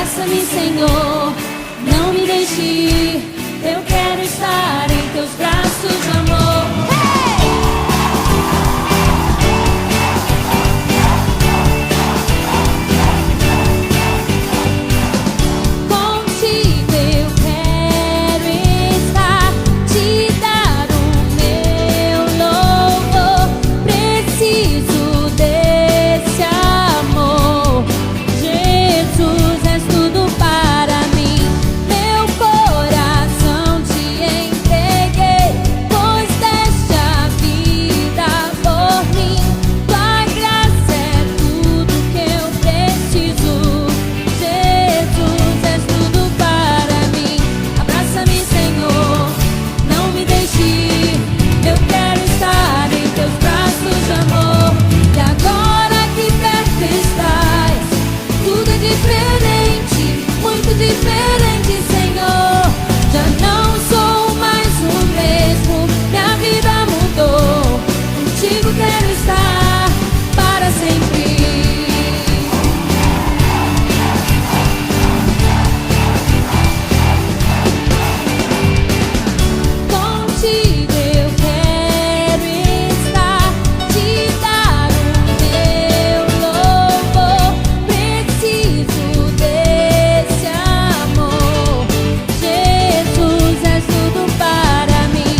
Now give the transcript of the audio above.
Abraça-me, Senhor, não me deixe ir. Eu quero estar em teus braços de amor. Contigo eu quero estar, te dar o meu louvor. Preciso desse amor. Jesus, és tudo para mim. Meu coração te entreguei, pois deste a vida por mim. Tua graça é tudo que eu preciso. Jesus, és tudo para mim. Abraça-me, Senhor, não me deixe ir. Eu quero estar em teus braços de amor. E agora que perto estás, tudo é diferente, muito diferente.